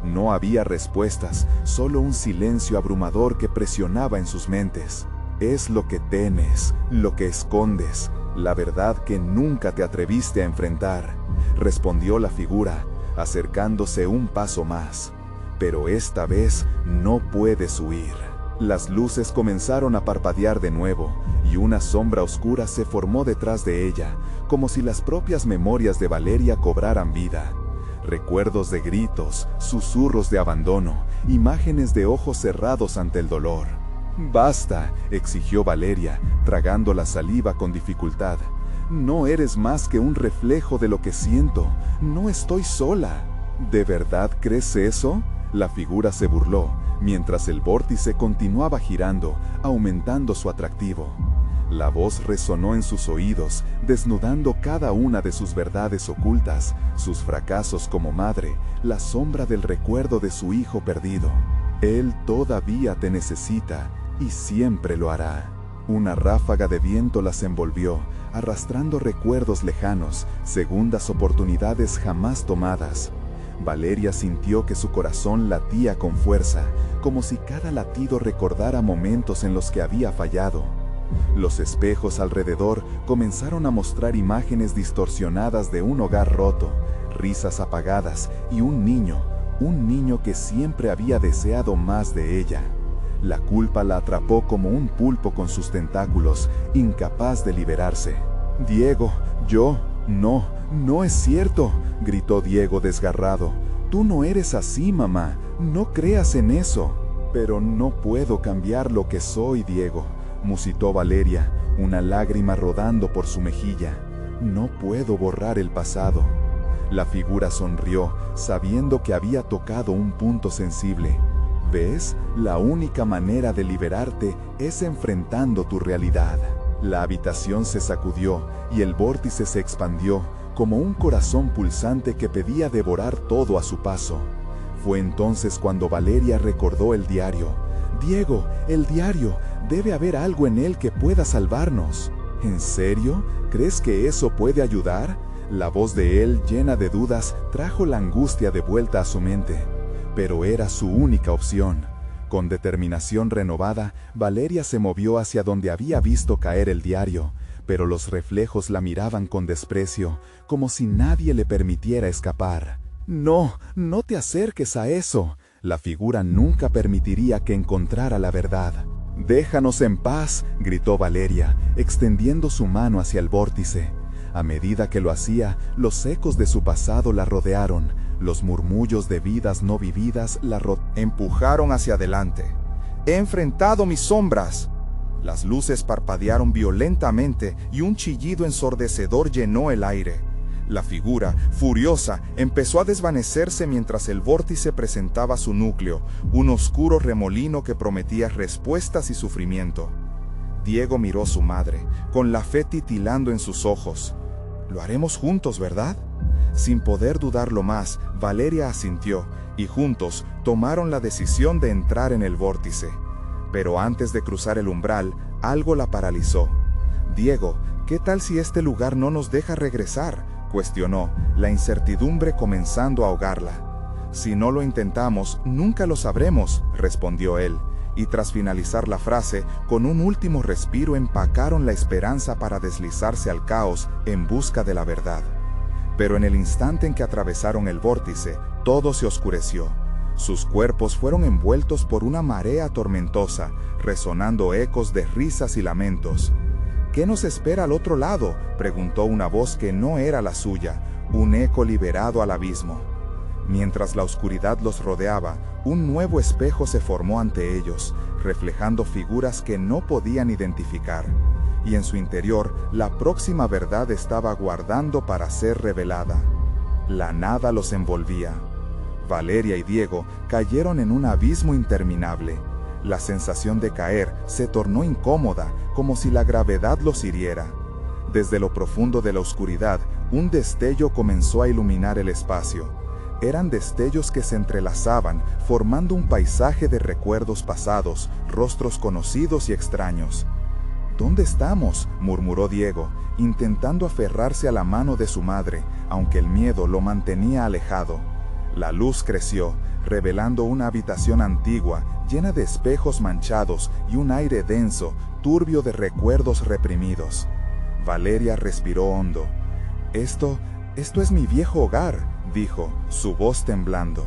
No había respuestas, solo un silencio abrumador que presionaba en sus mentes. «Es lo que temes, lo que escondes, la verdad que nunca te atreviste a enfrentar», respondió la figura, acercándose un paso más. «Pero esta vez no puedes huir». Las luces comenzaron a parpadear de nuevo, y una sombra oscura se formó detrás de ella, como si las propias memorias de Valeria cobraran vida. Recuerdos de gritos, susurros de abandono, imágenes de ojos cerrados ante el dolor. «Basta», exigió Valeria, tragando la saliva con dificultad. «No eres más que un reflejo de lo que siento. No estoy sola». «¿De verdad crees eso?», la figura se burló, mientras el vórtice continuaba girando, aumentando su atractivo. La voz resonó en sus oídos, desnudando cada una de sus verdades ocultas, sus fracasos como madre, la sombra del recuerdo de su hijo perdido. «Él todavía te necesita, y siempre lo hará». Una ráfaga de viento las envolvió, arrastrando recuerdos lejanos, segundas oportunidades jamás tomadas. Valeria sintió que su corazón latía con fuerza, como si cada latido recordara momentos en los que había fallado. Los espejos alrededor comenzaron a mostrar imágenes distorsionadas de un hogar roto, risas apagadas y un niño que siempre había deseado más de ella. La culpa la atrapó como un pulpo con sus tentáculos, incapaz de liberarse. «Diego, no es cierto», gritó Diego desgarrado. «Tú no eres así, mamá, no creas en eso». «Pero no puedo cambiar lo que soy, Diego», musitó Valeria, una lágrima rodando por su mejilla. «No puedo borrar el pasado». La figura sonrió, sabiendo que había tocado un punto sensible. «¿Ves? La única manera de liberarte es enfrentando tu realidad». La habitación se sacudió y el vórtice se expandió, como un corazón pulsante que pedía devorar todo a su paso. Fue entonces cuando Valeria recordó el diario. «Diego, el diario, debe haber algo en él que pueda salvarnos». «¿En serio? ¿Crees que eso puede ayudar?». La voz de él, llena de dudas, trajo la angustia de vuelta a su mente. Pero era su única opción. Con determinación renovada, Valeria se movió hacia donde había visto caer el diario, pero los reflejos la miraban con desprecio, como si nadie le permitiera escapar. «No, no te acerques a eso». La figura nunca permitiría que encontrara la verdad. «Déjanos en paz», gritó Valeria, extendiendo su mano hacia el vórtice. A medida que lo hacía, los ecos de su pasado la rodearon, los murmullos de vidas no vividas la empujaron hacia adelante. «He enfrentado mis sombras». Las luces parpadearon violentamente y un chillido ensordecedor llenó el aire. La figura, furiosa, empezó a desvanecerse mientras el vórtice presentaba su núcleo, un oscuro remolino que prometía respuestas y sufrimiento. Diego miró a su madre, con la fe titilando en sus ojos. «Lo haremos juntos, ¿verdad?». Sin poder dudarlo más, Valeria asintió, y juntos tomaron la decisión de entrar en el vórtice. Pero antes de cruzar el umbral, algo la paralizó. «Diego, ¿qué tal si este lugar no nos deja regresar?», cuestionó, la incertidumbre comenzando a ahogarla. «Si no lo intentamos, nunca lo sabremos», respondió él, y tras finalizar la frase, con un último respiro empacaron la esperanza para deslizarse al caos en busca de la verdad. Pero en el instante en que atravesaron el vórtice, todo se oscureció. Sus cuerpos fueron envueltos por una marea tormentosa, resonando ecos de risas y lamentos. «¿Qué nos espera al otro lado?», preguntó una voz que no era la suya, un eco liberado al abismo. Mientras la oscuridad los rodeaba, un nuevo espejo se formó ante ellos, reflejando figuras que no podían identificar. Y en su interior, la próxima verdad estaba aguardando para ser revelada. La nada los envolvía. Valeria y Diego cayeron en un abismo interminable. La sensación de caer se tornó incómoda, como si la gravedad los hiriera. Desde lo profundo de la oscuridad, un destello comenzó a iluminar el espacio. Eran destellos que se entrelazaban, formando un paisaje de recuerdos pasados, rostros conocidos y extraños. «¿Dónde estamos?», murmuró Diego, intentando aferrarse a la mano de su madre, aunque el miedo lo mantenía alejado. La luz creció, revelando una habitación antigua, llena de espejos manchados y un aire denso, turbio de recuerdos reprimidos. Valeria respiró hondo. Esto es mi viejo hogar», dijo, su voz temblando.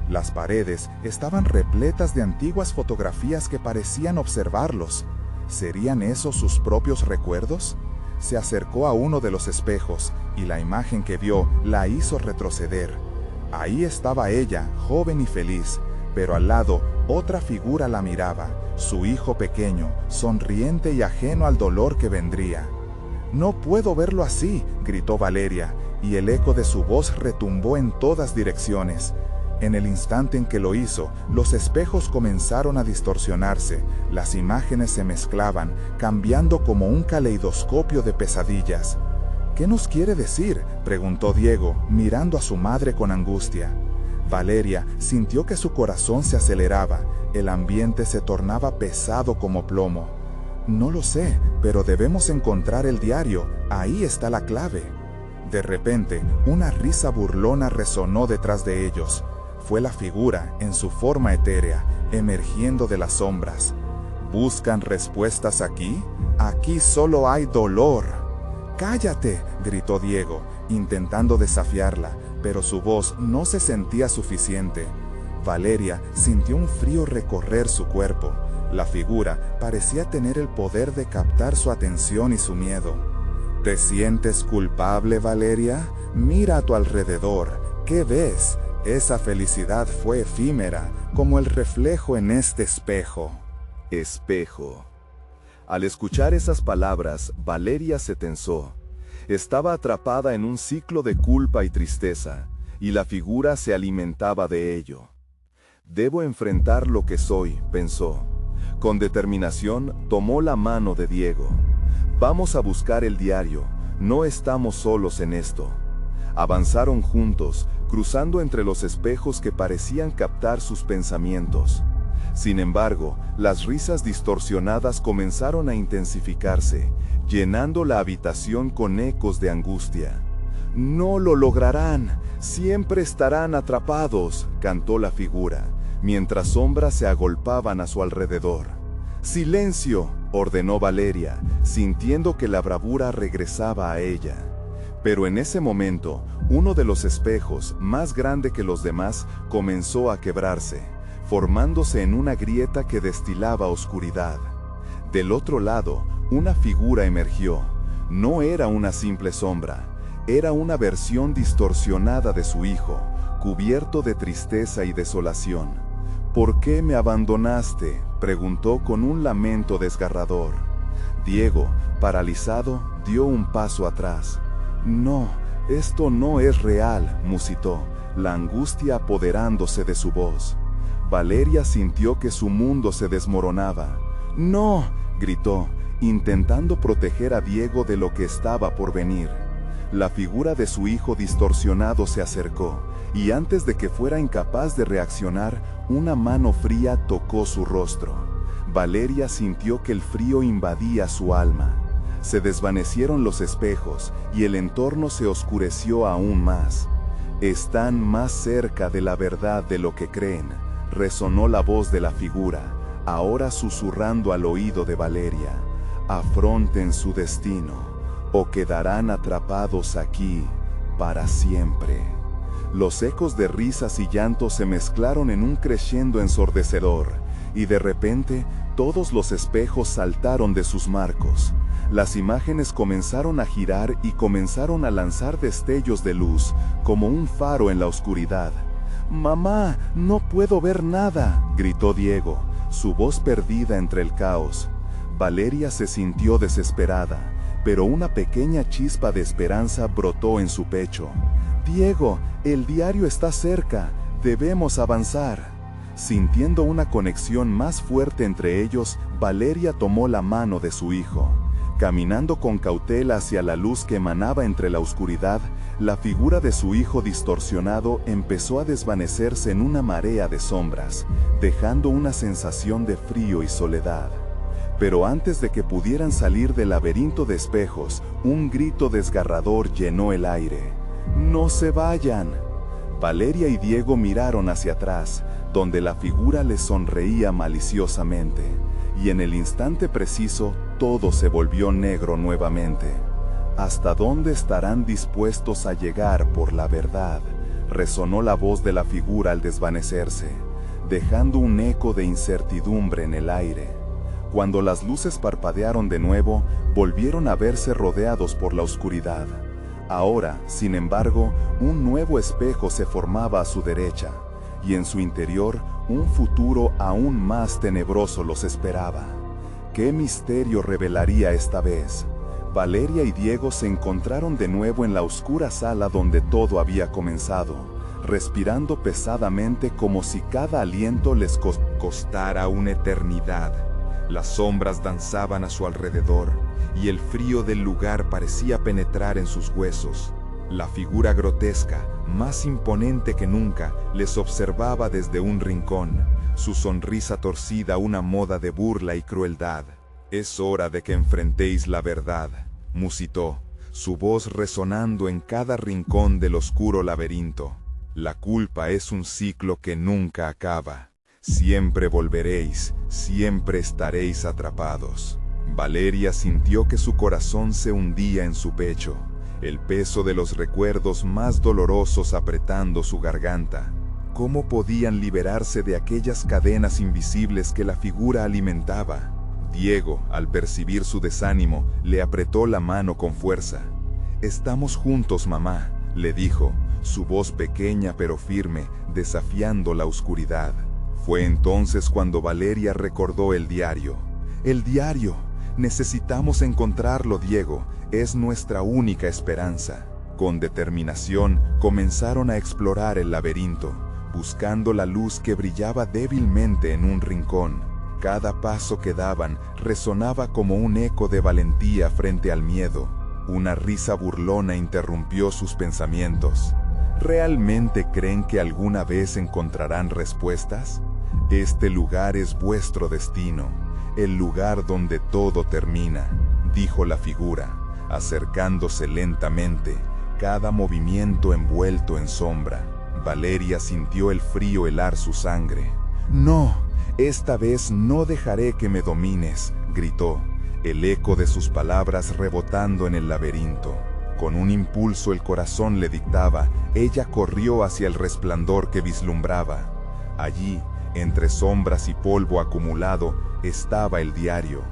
Las paredes estaban repletas de antiguas fotografías que parecían observarlos. ¿Serían esos sus propios recuerdos? Se acercó a uno de los espejos, y la imagen que vio la hizo retroceder. Ahí estaba ella, joven y feliz, pero al lado otra figura la miraba, su hijo pequeño, sonriente y ajeno al dolor que vendría. «No puedo verlo así», gritó Valeria, y el eco de su voz retumbó en todas direcciones. En el instante en que lo hizo, los espejos comenzaron a distorsionarse, las imágenes se mezclaban, cambiando como un caleidoscopio de pesadillas. «¿Qué nos quiere decir?», preguntó Diego, mirando a su madre con angustia. Valeria sintió que su corazón se aceleraba, el ambiente se tornaba pesado como plomo. «No lo sé, pero debemos encontrar el diario, ahí está la clave». De repente, una risa burlona resonó detrás de ellos. Fue la figura, en su forma etérea, emergiendo de las sombras. «¿Buscan respuestas aquí? Aquí solo hay dolor». «¡Cállate!», gritó Diego, intentando desafiarla, pero su voz no se sentía suficiente. Valeria sintió un frío recorrer su cuerpo. La figura parecía tener el poder de captar su atención y su miedo. «¿Te sientes culpable, Valeria? Mira a tu alrededor. ¿Qué ves? Esa felicidad fue efímera, como el reflejo en este espejo». Espejo. Al escuchar esas palabras, Valeria se tensó. Estaba atrapada en un ciclo de culpa y tristeza, y la figura se alimentaba de ello. «Debo enfrentar lo que soy», pensó. Con determinación, tomó la mano de Diego. «Vamos a buscar el diario, no estamos solos en esto». Avanzaron juntos, cruzando entre los espejos que parecían captar sus pensamientos. Sin embargo, las risas distorsionadas comenzaron a intensificarse, llenando la habitación con ecos de angustia. «No lo lograrán, siempre estarán atrapados», cantó la figura, mientras sombras se agolpaban a su alrededor. «¡Silencio!», ordenó Valeria, sintiendo que la bravura regresaba a ella. Pero en ese momento, uno de los espejos, más grande que los demás, comenzó a quebrarse, formándose en una grieta que destilaba oscuridad. Del otro lado, una figura emergió. No era una simple sombra, era una versión distorsionada de su hijo, cubierto de tristeza y desolación. «¿Por qué me abandonaste?», preguntó con un lamento desgarrador. Diego, paralizado, dio un paso atrás. «No, esto no es real», musitó, la angustia apoderándose de su voz. Valeria sintió que su mundo se desmoronaba. «¡No!», gritó, intentando proteger a Diego de lo que estaba por venir. La figura de su hijo distorsionado se acercó, y antes de que fuera incapaz de reaccionar, una mano fría tocó su rostro. Valeria sintió que el frío invadía su alma. Se desvanecieron los espejos, y el entorno se oscureció aún más. «Están más cerca de la verdad de lo que creen», resonó la voz de la figura, ahora susurrando al oído de Valeria. «Afronten su destino, o quedarán atrapados aquí para siempre». Los ecos de risas y llantos se mezclaron en un crescendo ensordecedor, y de repente todos los espejos saltaron de sus marcos. Las imágenes comenzaron a girar y comenzaron a lanzar destellos de luz, como un faro en la oscuridad. «Mamá, no puedo ver nada», gritó Diego, su voz perdida entre el caos. Valeria se sintió desesperada. pero una pequeña chispa de esperanza brotó en su pecho. «Diego, el diario está cerca, debemos avanzar». Sintiendo una conexión más fuerte entre ellos, Valeria tomó la mano de su hijo. Caminando con cautela hacia la luz que emanaba entre la oscuridad, la figura de su hijo distorsionado empezó a desvanecerse en una marea de sombras, dejando una sensación de frío y soledad. Pero antes de que pudieran salir del laberinto de espejos, un grito desgarrador llenó el aire. «¡No se vayan!». Valeria y Diego miraron hacia atrás, donde la figura les sonreía maliciosamente, y en el instante preciso todo se volvió negro nuevamente. «¿Hasta dónde estarán dispuestos a llegar por la verdad?», resonó la voz de la figura al desvanecerse, dejando un eco de incertidumbre en el aire. Cuando las luces parpadearon de nuevo, volvieron a verse rodeados por la oscuridad. Ahora, sin embargo, un nuevo espejo se formaba a su derecha, y en su interior, un futuro aún más tenebroso los esperaba. ¿Qué misterio revelaría esta vez? Valeria y Diego se encontraron de nuevo en la oscura sala donde todo había comenzado, respirando pesadamente como si cada aliento les costara una eternidad. Las sombras danzaban a su alrededor, y el frío del lugar parecía penetrar en sus huesos. La figura grotesca, más imponente que nunca, les observaba desde un rincón, su sonrisa torcida una moda de burla y crueldad. «Es hora de que enfrentéis la verdad», musitó, su voz resonando en cada rincón del oscuro laberinto. «La culpa es un ciclo que nunca acaba. Siempre volveréis, siempre estaréis atrapados». Valeria sintió que su corazón se hundía en su pecho, el peso de los recuerdos más dolorosos apretando su garganta. ¿Cómo podían liberarse de aquellas cadenas invisibles que la figura alimentaba? Diego, al percibir su desánimo, le apretó la mano con fuerza. «Estamos juntos, mamá», le dijo, su voz pequeña pero firme, desafiando la oscuridad. Fue entonces cuando Valeria recordó el diario. «El diario. Necesitamos encontrarlo, Diego. Es nuestra única esperanza». Con determinación, comenzaron a explorar el laberinto, buscando la luz que brillaba débilmente en un rincón. Cada paso que daban resonaba como un eco de valentía frente al miedo. Una risa burlona interrumpió sus pensamientos. ¿Realmente creen que alguna vez encontrarán respuestas? Este lugar es vuestro destino, el lugar donde todo termina, dijo la figura, acercándose lentamente, cada movimiento envuelto en sombra. Valeria sintió el frío helar su sangre. «No, esta vez no dejaré que me domines», gritó, el eco de sus palabras rebotando en el laberinto. Con un impulso el corazón le dictaba, ella corrió hacia el resplandor que vislumbraba. Allí, entre sombras y polvo acumulado, estaba el diario.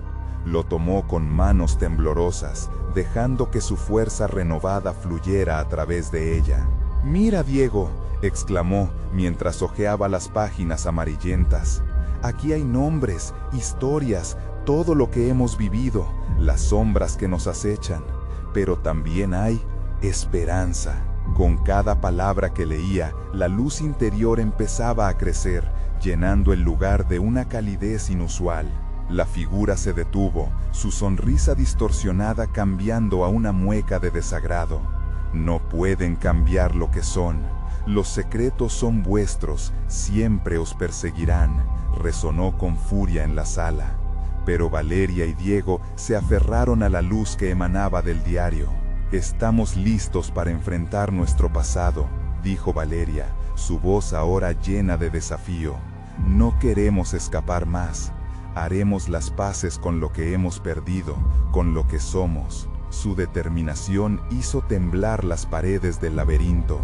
Lo tomó con manos temblorosas, dejando que su fuerza renovada fluyera a través de ella. «Mira, Diego», exclamó mientras hojeaba las páginas amarillentas. «Aquí hay nombres, historias, todo lo que hemos vivido, las sombras que nos acechan. Pero también hay esperanza». Con cada palabra que leía, la luz interior empezaba a crecer, llenando el lugar de una calidez inusual. La figura se detuvo, su sonrisa distorsionada cambiando a una mueca de desagrado. «No pueden cambiar lo que son. Los secretos son vuestros, siempre os perseguirán», resonó con furia en la sala. Pero Valeria y Diego se aferraron a la luz que emanaba del diario. «Estamos listos para enfrentar nuestro pasado», dijo Valeria, su voz ahora llena de desafío. «No queremos escapar más. Haremos las paces con lo que hemos perdido, con lo que somos». Su determinación hizo temblar las paredes del laberinto.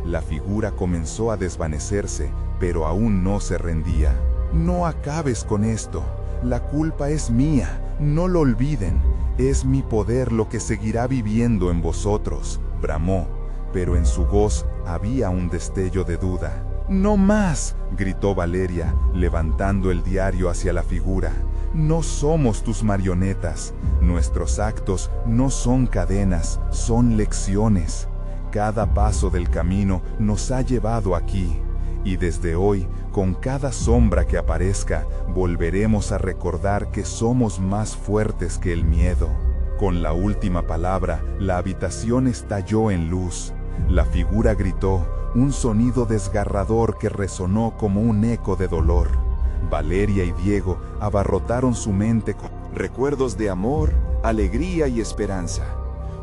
La figura comenzó a desvanecerse, pero aún no se rendía. «No acabes con esto. La culpa es mía, no lo olviden. Es mi poder lo que seguirá viviendo en vosotros», bramó, pero en su voz había un destello de duda. «No más», gritó Valeria, levantando el diario hacia la figura. «No somos tus marionetas. Nuestros actos no son cadenas, son lecciones. Cada paso del camino nos ha llevado aquí. Y desde hoy, con cada sombra que aparezca, volveremos a recordar que somos más fuertes que el miedo». Con la última palabra, la habitación estalló en luz. La figura gritó, un sonido desgarrador que resonó como un eco de dolor. Valeria y Diego abarrotaron su mente con recuerdos de amor, alegría y esperanza.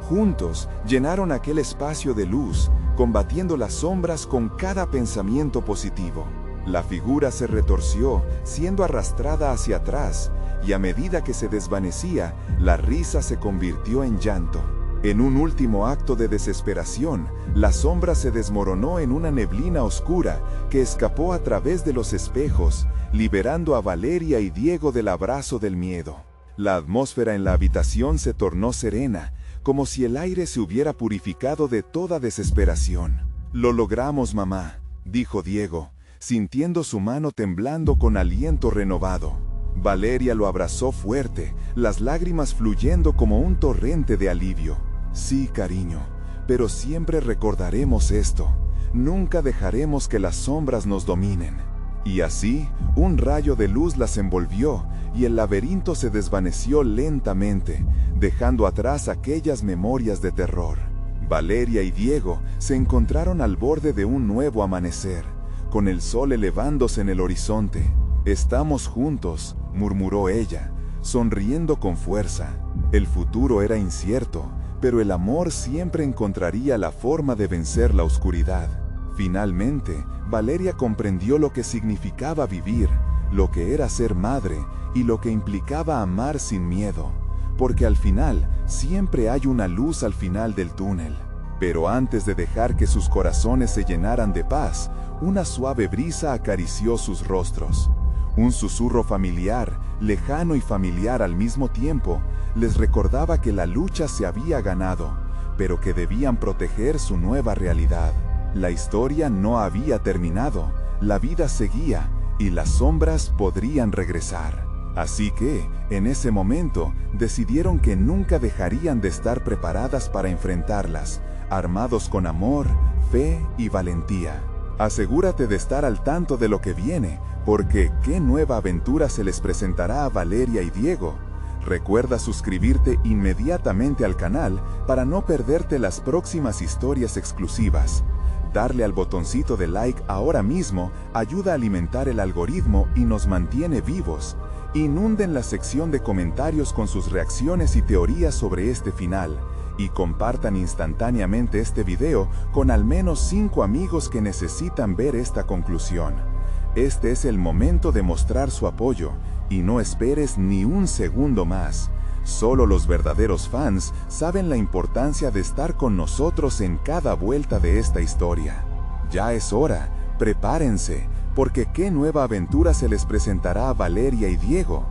Juntos llenaron aquel espacio de luz, combatiendo las sombras con cada pensamiento positivo. La figura se retorció, siendo arrastrada hacia atrás, y a medida que se desvanecía, la risa se convirtió en llanto. En un último acto de desesperación, la sombra se desmoronó en una neblina oscura que escapó a través de los espejos, liberando a Valeria y Diego del abrazo del miedo. La atmósfera en la habitación se tornó serena, como si el aire se hubiera purificado de toda desesperación. «Lo logramos, mamá», dijo Diego, sintiendo su mano temblando con aliento renovado. Valeria lo abrazó fuerte, las lágrimas fluyendo como un torrente de alivio. «Sí, cariño, pero siempre recordaremos esto. Nunca dejaremos que las sombras nos dominen». Y así, un rayo de luz las envolvió, y el laberinto se desvaneció lentamente, dejando atrás aquellas memorias de terror. Valeria y Diego se encontraron al borde de un nuevo amanecer, con el sol elevándose en el horizonte. «Estamos juntos», murmuró ella, sonriendo con fuerza. El futuro era incierto, pero el amor siempre encontraría la forma de vencer la oscuridad. Finalmente, Valeria comprendió lo que significaba vivir, lo que era ser madre y lo que implicaba amar sin miedo, porque al final siempre hay una luz al final del túnel. Pero antes de dejar que sus corazones se llenaran de paz, una suave brisa acarició sus rostros. Un susurro familiar, lejano y familiar al mismo tiempo, les recordaba que la lucha se había ganado, pero que debían proteger su nueva realidad. La historia no había terminado, la vida seguía, y las sombras podrían regresar. Así que, en ese momento, decidieron que nunca dejarían de estar preparadas para enfrentarlas, armados con amor, fe y valentía. Asegúrate de estar al tanto de lo que viene, porque ¿qué nueva aventura se les presentará a Valeria y Diego? Recuerda suscribirte inmediatamente al canal para no perderte las próximas historias exclusivas. Darle al botoncito de like ahora mismo ayuda a alimentar el algoritmo y nos mantiene vivos. Inunden la sección de comentarios con sus reacciones y teorías sobre este final, y compartan instantáneamente este video con al menos 5 amigos que necesitan ver esta conclusión. Este es el momento de mostrar su apoyo, y no esperes ni un segundo más. Solo los verdaderos fans saben la importancia de estar con nosotros en cada vuelta de esta historia. Ya es hora, prepárense, porque qué nueva aventura se les presentará a Valeria y Diego.